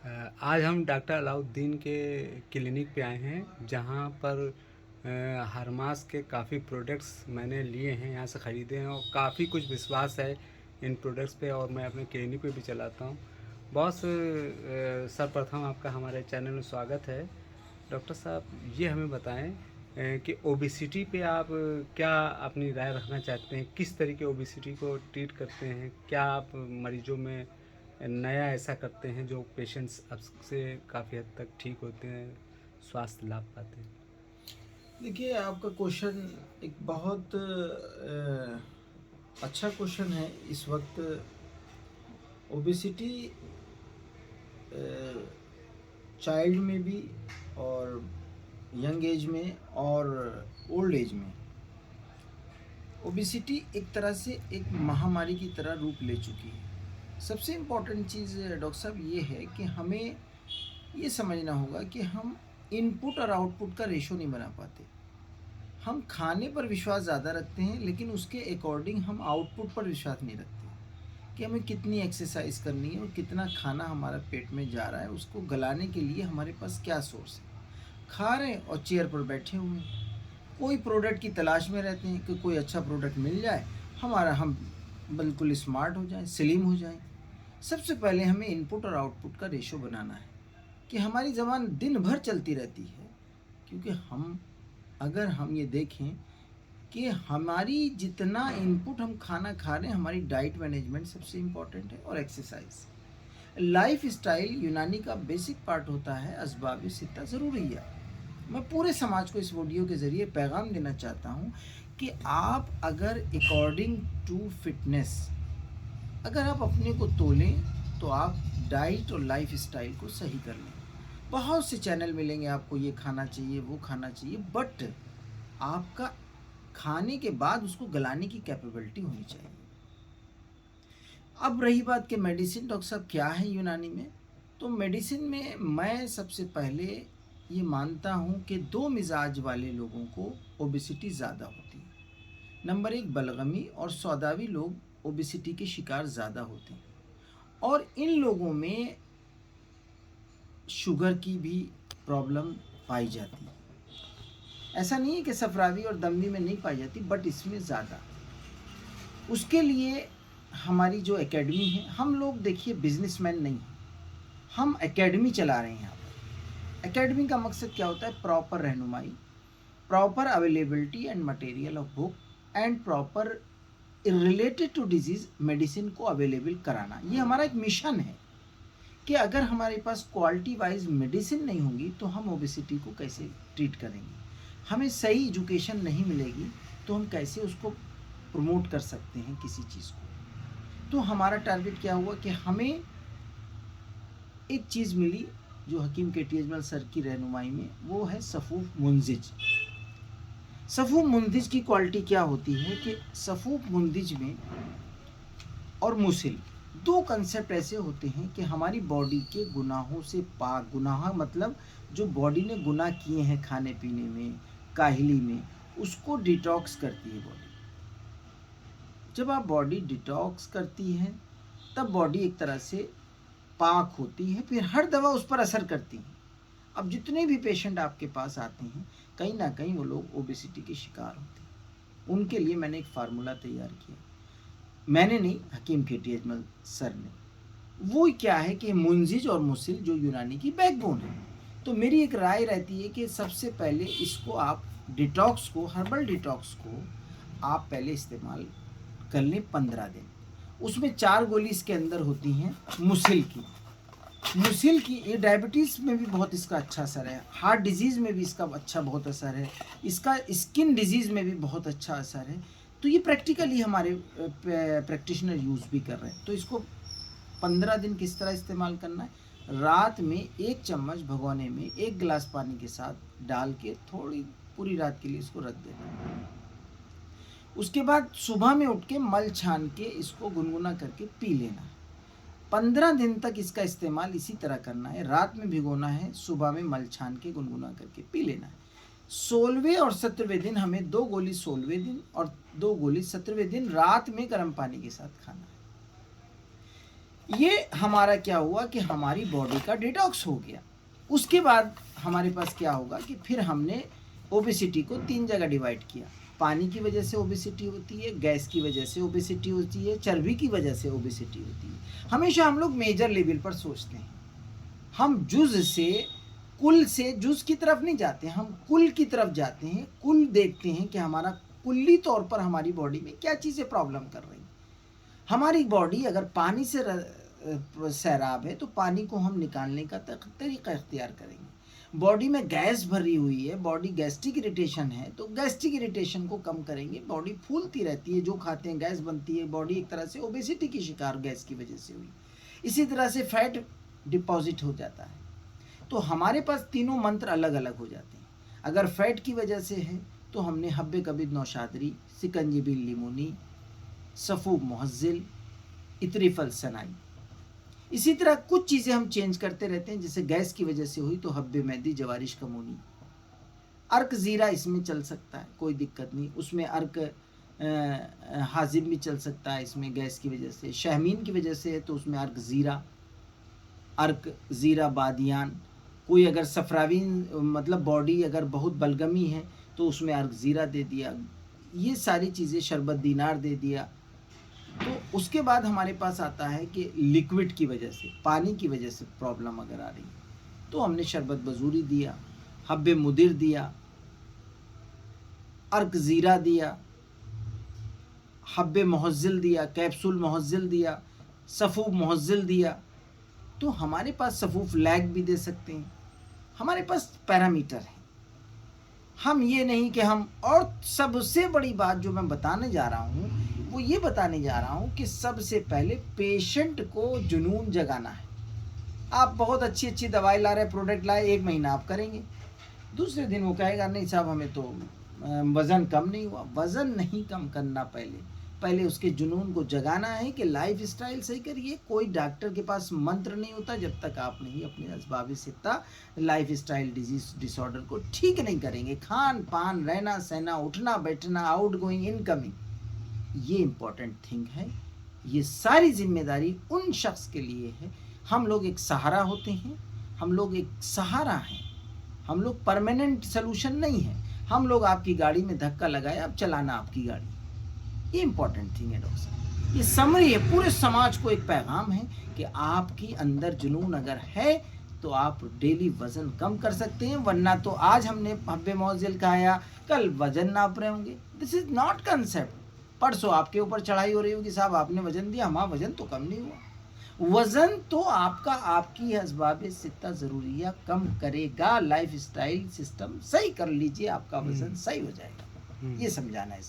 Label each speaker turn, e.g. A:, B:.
A: आज हम डॉक्टर अलाउद्दीन के क्लिनिक पे आए हैं जहाँ पर हरमास के काफ़ी प्रोडक्ट्स मैंने लिए हैं, यहाँ से ख़रीदे हैं और काफ़ी कुछ विश्वास है इन प्रोडक्ट्स पे और मैं अपने क्लिनिक पे भी चलाता हूँ। बॉस, सर्वप्रथम आपका हमारे चैनल में स्वागत है। डॉक्टर साहब, ये हमें बताएं कि ओबेसिटी पे आप क्या अपनी राय रखना चाहते हैं? किस तरीके ओबेसिटी को ट्रीट करते हैं? क्या आप मरीजों में नया ऐसा करते हैं जो पेशेंट्स अब से काफ़ी हद तक ठीक होते हैं, स्वास्थ्य लाभ पाते हैं?
B: देखिए, आपका क्वेश्चन एक बहुत अच्छा क्वेश्चन है। इस वक्त ओबेसिटी चाइल्ड में भी और यंग एज में और ओल्ड एज में ओबेसिटी एक तरह से एक महामारी की तरह रूप ले चुकी है। सबसे इम्पोर्टेंट चीज़ डॉक्टर साहब ये है कि हमें ये समझना होगा कि हम इनपुट और आउटपुट का रेशो नहीं बना पाते। हम खाने पर विश्वास ज़्यादा रखते हैं, लेकिन उसके अकॉर्डिंग हम आउटपुट पर विश्वास नहीं रखते कि हमें कितनी एक्सरसाइज करनी है और कितना खाना हमारा पेट में जा रहा है, उसको गलाने के लिए हमारे पास क्या सोर्स है। खा रहे हैं और चेयर पर बैठे हुए हैं, कोई प्रोडक्ट की तलाश में रहते हैं कि कोई अच्छा प्रोडक्ट मिल जाए, हम बिल्कुल स्मार्ट हो जाएं, स्लिम हो जाएं। सबसे पहले हमें इनपुट और आउटपुट का रेशो बनाना है कि हमारी ज़बान दिन भर चलती रहती है, क्योंकि अगर हम ये देखें कि हमारी जितना इनपुट हम खाना खा रहे हैं, हमारी डाइट मैनेजमेंट सबसे इम्पॉर्टेंट है और एक्सरसाइज। लाइफ स्टाइल यूनानी का बेसिक पार्ट होता है, असबाब सित्ता ज़रूरी है। मैं पूरे समाज को इस वीडियो के ज़रिए पैगाम देना चाहता हूँ कि आप अगर अकॉर्डिंग टू फिटनेस अगर आप अपने को तोलें, तो आप डाइट और लाइफ स्टाइल को सही कर लें। बहुत से चैनल मिलेंगे आपको, ये खाना चाहिए, वो खाना चाहिए, बट आपका खाने के बाद उसको गलाने की कैपेबिलिटी होनी चाहिए। अब रही बात कि मेडिसिन डॉक्टर साहब क्या है यूनानी में, तो मेडिसिन में मैं सबसे पहले ये मानता हूँ कि दो मिजाज वाले लोगों को ओबेसिटी ज़्यादा होती है। नंबर एक, बलगमी और सौदावी लोग ओबेसिटी के शिकार ज़्यादा होते हैं, और इन लोगों में शुगर की भी प्रॉब्लम पाई जाती है। ऐसा नहीं है कि सफरावी और दमनी में नहीं पाई जाती, बट इसमें ज़्यादा। उसके लिए हमारी जो एकेडमी है, हम लोग देखिए बिजनेसमैन नहीं हैं, हम एकेडमी चला रहे हैं यहाँ पर। एकेडमी का मकसद क्या होता है? प्रॉपर रहनुमाई, proper availability and material of book and proper related to disease medicine को अवेलेबल कराना। ये हमारा एक मिशन है कि अगर हमारे पास क्वालिटी वाइज मेडिसिन नहीं होगी तो हम ओबेसिटी को कैसे ट्रीट करेंगे। हमें सही एजुकेशन नहीं मिलेगी तो हम कैसे उसको प्रमोट कर सकते हैं किसी चीज़ को। तो हमारा टारगेट क्या हुआ कि हमें एक चीज़ मिली जो हकीम के टी अजमल सर की रहनुमाई में, वो है सफ़ूफ मुंजिज। सफ़ूफ मुंजिज की क्वालिटी क्या होती है कि सफ़ूफ मुंजिज में और मुसिल दो कंसेप्ट ऐसे होते हैं कि हमारी बॉडी के गुनाहों से पाक, गुनाह मतलब जो बॉडी ने गुनाह किए हैं खाने पीने में, काहिली में, उसको डिटॉक्स करती है बॉडी। जब आप बॉडी डिटॉक्स करती है तब बॉडी एक तरह से पाक होती है, फिर हर दवा उस पर असर करती है। अब जितने भी पेशेंट आपके पास आते हैं, कहीं ना कहीं वो लोग ओबेसिटी के शिकार होते हैं। उनके लिए मैंने एक फार्मूला तैयार किया, मैंने नहीं, हकीम के टी अजमल सर ने। वो क्या है कि मुंजिज और मुसिल जो यूनानी की बैकबोन है। तो मेरी एक राय रहती है कि सबसे पहले इसको आप डिटॉक्स को, हर्बल डिटॉक्स को आप पहले इस्तेमाल कर लें 15 दिन। उसमें 4 गोली इसके अंदर होती हैं मुसिल की। मुसिल की ये डायबिटीज़ में भी बहुत इसका अच्छा असर है, हार्ट डिजीज़ में भी इसका अच्छा बहुत असर है, इसका स्किन डिजीज़ में भी बहुत अच्छा असर है। तो ये प्रैक्टिकली हमारे प्रैक्टिशनर यूज़ भी कर रहे हैं। तो इसको 15 दिन किस तरह इस्तेमाल करना है? रात में 1 चम्मच भगोने में 1 गिलास पानी के साथ डाल के थोड़ी पूरी रात के लिए इसको रख देना। उसके बाद सुबह में उठ के मल छान के इसको गुनगुना करके पी लेना है। 15 दिन तक इसका इस्तेमाल इसी तरह करना है। रात में भिगोना है, सुबह में मल छान के गुनगुना करके पी लेना है। 16वें और 17वें दिन हमें 2 गोली 16वें दिन और 2 गोली 17वें दिन रात में गर्म पानी के साथ खाना है। ये हमारा क्या हुआ कि हमारी बॉडी का डिटॉक्स हो गया। उसके बाद हमारे पास क्या होगा कि फिर हमने ओबेसिटी को 3 जगह डिवाइड किया। पानी की वजह से ओबेसिटी होती है, गैस की वजह से ओबेसिटी होती है, चर्बी की वजह से ओबेसिटी होती है। हमेशा हम लोग मेजर लेवल पर सोचते हैं, हम जुज़ से कुल से जुज़ की तरफ नहीं जाते, हम कुल की तरफ जाते हैं। कुल देखते हैं कि हमारा कुल्ली तौर पर हमारी बॉडी में क्या चीज़ें प्रॉब्लम कर रही हैं। हमारी बॉडी अगर पानी से सैराब है तो पानी को हम निकालने का तरीका इख्तियार करेंगे। बॉडी में गैस भरी हुई है, बॉडी गैस्ट्रिक इरिटेशन है, तो गैस्ट्रिक इरिटेशन को कम करेंगे। बॉडी फूलती रहती है, जो खाते हैं गैस बनती है, बॉडी एक तरह से ओबेसिटी की शिकार गैस की वजह से हुई। इसी तरह से फैट डिपॉजिट हो जाता है। तो हमारे पास तीनों मंत्र अलग अलग हो जाते हैं। अगर फैट की वजह से है तो हमने हब्बे कबीर नौशादरी, सिकंजी लिमोनी, सफ़ूब मुहज्जिल, इत्रिफल सनाई, इसी तरह कुछ चीज़ें हम चेंज करते रहते हैं। जैसे गैस की वजह से हुई तो हब्बे मेहंदी, जवारिश कमोनी, अर्क ज़ीरा इसमें चल सकता है, कोई दिक्कत नहीं। उसमें अर्क हाजिम भी चल सकता है इसमें गैस की वजह से। शहमीन की वजह से है तो उसमें अर्क ज़ीरा बादियान। कोई अगर सफरावीन मतलब बॉडी अगर बहुत बलगमी है तो उसमें अर्क ज़ीरा दे दिया। ये सारी चीज़ें, शरबत दीनार दे दिया। तो उसके बाद हमारे पास आता है कि लिक्विड की वजह से, पानी की वजह से प्रॉब्लम अगर आ रही तो हमने शरबत बजूरी दिया, हब्बे मुदिर दिया, अर्क ज़ीरा दिया, हब्बे मुहज्जिल दिया, कैप्सूल मुहज्जिल दिया, सफ़ूफ मुहज्जिल दिया। तो हमारे पास सफ़ूफ लैग भी दे सकते हैं। हमारे पास पैरामीटर है। हम ये नहीं कि हम, और सबसे बड़ी बात जो मैं बताने जा रहा हूँ वो ये बताने जा रहा हूँ कि सबसे पहले पेशेंट को जुनून जगाना है। आप बहुत अच्छी अच्छी दवाई ला रहे, प्रोडक्ट लाए, 1 महीना आप करेंगे, दूसरे दिन वो कहेगा नहीं साहब हमें तो वज़न कम नहीं हुआ। वज़न नहीं कम करना, पहले उसके जुनून को जगाना है कि लाइफ स्टाइल सही करिए। कोई डॉक्टर के पास मंत्र नहीं होता जब तक आप नहीं अपने असबाब सित्ता लाइफ स्टाइल डिजीज डिसऑर्डर को ठीक नहीं करेंगे। खान पान, रहना सहना, उठना बैठना, आउट गोइंग इनकमिंग, ये इम्पोर्टेंट थिंग है। ये सारी जिम्मेदारी उन शख्स के लिए है। हम लोग एक सहारा होते हैं, हम लोग एक सहारा हैं, हम लोग परमानेंट सलूशन नहीं है। हम लोग आपकी गाड़ी में धक्का लगाए, अब चलाना आपकी गाड़ी, ये इम्पोर्टेंट थिंग है डॉक्टर साहब। ये समरी है, पूरे समाज को एक पैगाम है कि आपकी अंदर जुनून अगर है तो आप डेली वज़न कम कर सकते हैं। वरना तो आज हमने हब्बे मुअज्जिल खाया, कल वज़न नाप रहे होंगे। This is not concept. परसों आपके ऊपर चढ़ाई हो रही होगी, साहब आपने वज़न दिया, हमारा वज़न तो कम नहीं हुआ। वज़न तो आपका आपकी असबाब सित्ता ज़रूरिया कम करेगा। लाइफ स्टाइल सिस्टम सही कर लीजिए, आपका वज़न सही हो जाएगा। ये समझाना है।